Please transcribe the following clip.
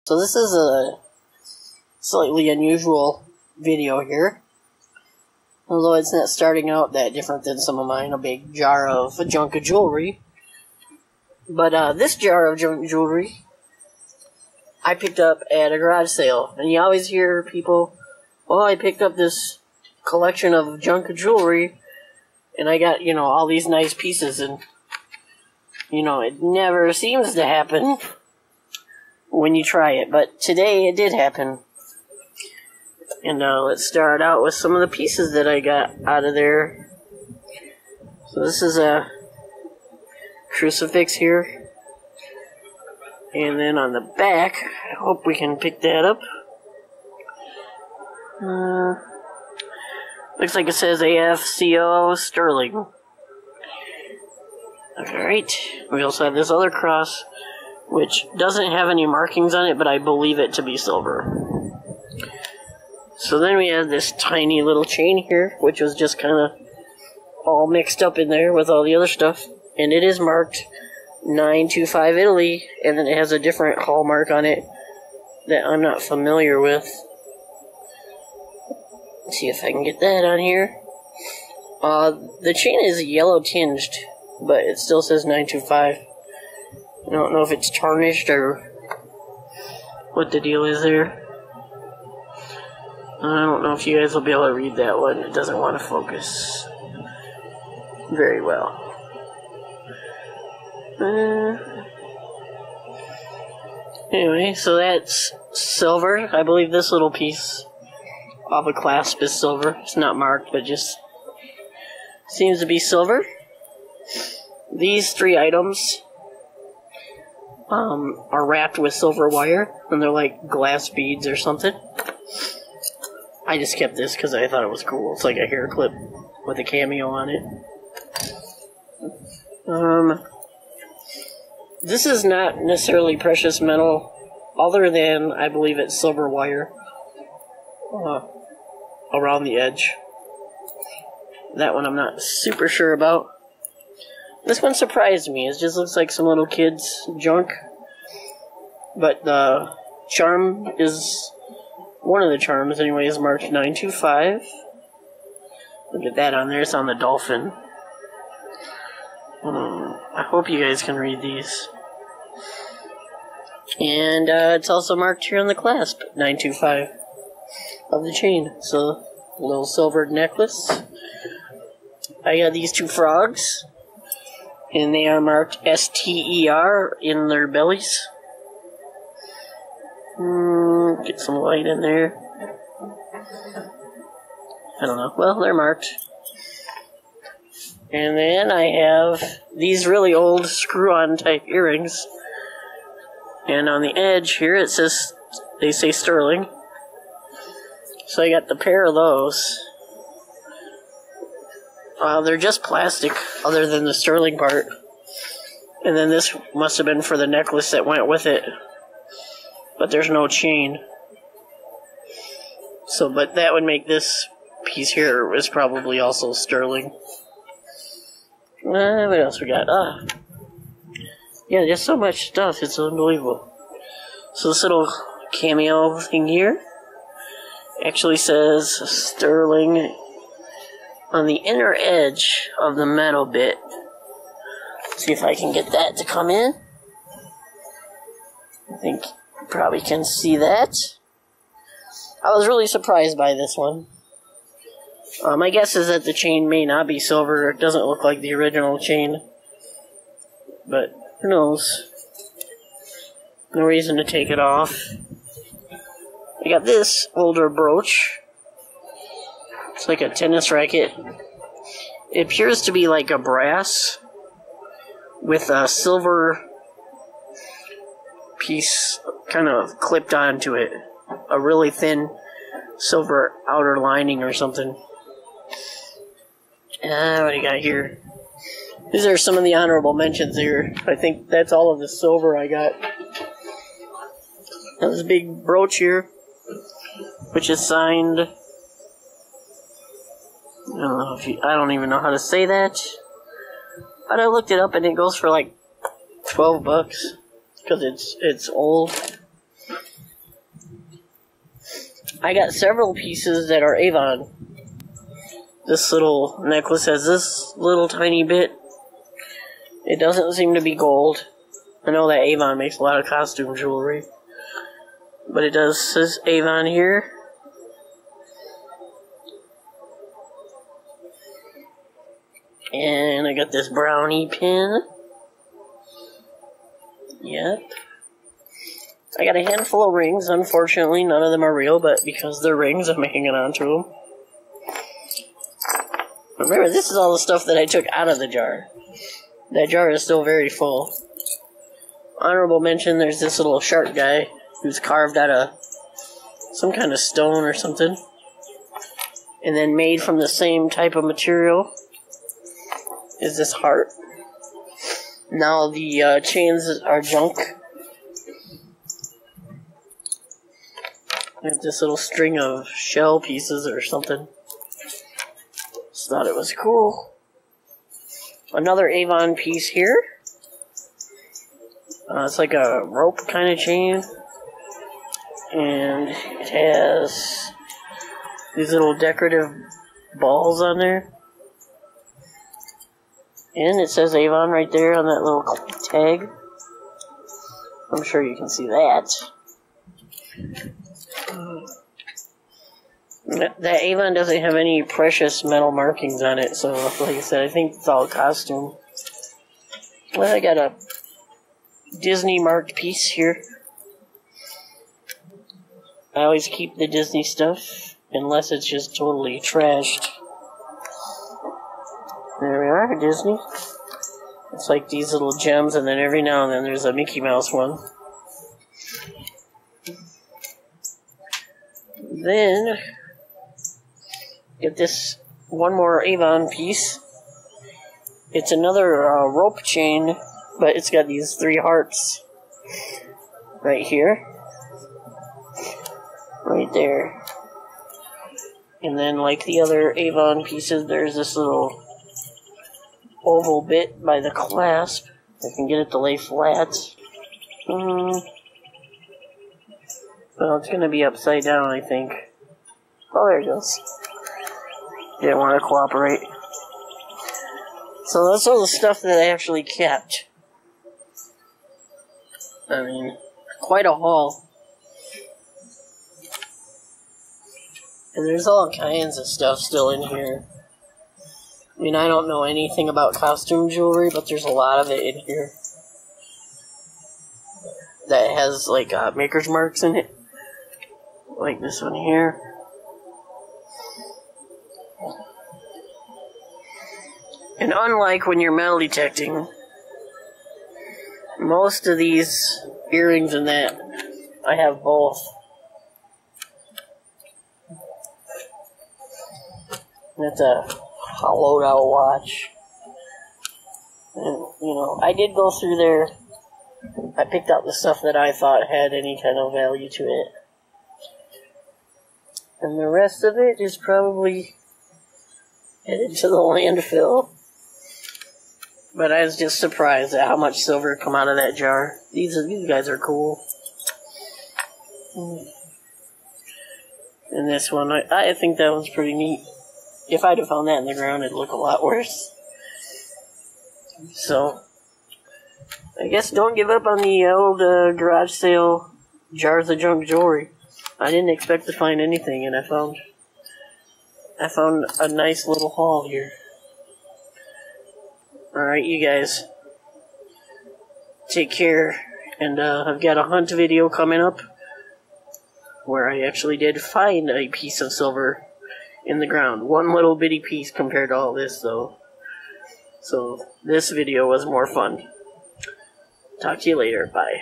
So this is a slightly unusual video here. Although it's not starting out that different than some of mine, a big jar of junk jewelry. But this jar of junk jewelry I picked up at a garage sale. And you always hear people, well, I picked up this collection of junk jewelry and I got, all these nice pieces. And, it never seems to happen when you try it. But today it did happen. And let's start out with some of the pieces that I got out of there. So this is a crucifix here. And then on the back, I hope we can pick that up. Looks like it says AFCO Sterling. Alright, we also have this other cross, which doesn't have any markings on it, but I believe it to be silver. So then we have this tiny little chain here, which was just kind of all mixed up in there with all the other stuff. And it is marked 925 Italy, and then it has a different hallmark on it that I'm not familiar with. Let's see if I can get that on here. The chain is yellow tinged, but it still says 925. I don't know if it's tarnished or what the deal is there. I don't know if you guys will be able to read that one. It doesn't want to focus very well. Anyway, so that's silver. I believe this little piece of a clasp is silver. It's not marked, but just seems to be silver. These three items are wrapped with silver wire, and they're like glass beads or something. I just kept this because I thought it was cool. It's like a hair clip with a cameo on it. This is not necessarily precious metal, other than I believe it's silver wire around the edge. That one I'm not super sure about. This one surprised me. It just looks like some little kid's junk. But the charm is... one of the charms, anyway, is marked 925. Look at that on there. It's on the dolphin. I hope you guys can read these. And it's also marked here on the clasp, 925 of the chain. So, a little silvered necklace. I got these two frogs, and they are marked STER in their bellies. Get some light in there. I don't know. Well, they're marked. And then I have these really old screw-on type earrings. And on the edge here it says, they say sterling. So I got the pair of those. They're just plastic, other than the sterling part. And then this must have been for the necklace that went with it. But there's no chain. So, but that would make this piece here is probably also sterling. What else we got? Yeah, there's so much stuff, it's unbelievable. So this little cameo thing here actually says sterling on the inner edge of the metal bit. Let's see if I can get that to come in. I think you probably can see that. I was really surprised by this one. My guess is that the chain may not be silver. It doesn't look like the original chain. But who knows? No reason to take it off. I got this older brooch. It's like a tennis racket. It appears to be like a brass with a silver piece kind of clipped onto it. A really thin silver outer lining or something. What do you got here? These are some of the honorable mentions here. I think that's all of the silver I got. Now this big brooch here, which is signed... I don't even know how to say that. But I looked it up and it goes for like $12 because it's old. I got several pieces that are Avon. This little necklace has this little tiny bit. It doesn't seem to be gold. I know that Avon makes a lot of costume jewelry. But it does says Avon here. And I got this brownie pin. Yep. I got a handful of rings. Unfortunately, none of them are real, but because they're rings, I'm hanging on to them. Remember, this is all the stuff that I took out of the jar. That jar is still very full. Honorable mention, there's this little shark guy who's carved out of some kind of stone or something. And then made from the same type of material is this heart. Now the chains are junk. I have this little string of shell pieces or something. Just thought it was cool. Another Avon piece here. It's like a rope kind of chain. And it has these little decorative balls on there. And it says Avon right there on that little tag. I'm sure you can see that. That Avon doesn't have any precious metal markings on it, so like I said, I think it's all costume. Well, I got a Disney marked piece here. I always keep the Disney stuff, unless it's just totally trashed. There we are, Disney. It's like these little gems, and then every now and then there's a Mickey Mouse one. Then, get this one more Avon piece. It's another rope chain, but it's got these 3 hearts right here. Right there. And then, like the other Avon pieces, there's this little oval bit by the clasp. I can get it to lay flat. Well, it's going to be upside down, I think. Oh, there it goes. Didn't want to cooperate. So that's all the stuff that I actually kept. I mean, quite a haul. And there's all kinds of stuff still in here. I mean, I don't know anything about costume jewelry, but there's a lot of it in here that has, like, maker's marks in it. Like this one here. And unlike when you're metal detecting, most of these earrings and that, I have both. That's a hollowed out watch. And, you know, I did go through there. I picked out the stuff that I thought had any kind of value to it. And the rest of it is probably headed to the landfill. But I was just surprised at how much silver come out of that jar. These guys are cool. And this one, I think that one's pretty neat. If I'd have found that in the ground, it'd look a lot worse. So, I guess don't give up on the old garage sale jars of junk jewelry. I didn't expect to find anything, and I found a nice little haul here. Alright, you guys. Take care. And I've got a hunt video coming up where I actually did find a piece of silver in the ground. One little bitty piece compared to all this, though. So, this video was more fun. Talk to you later. Bye.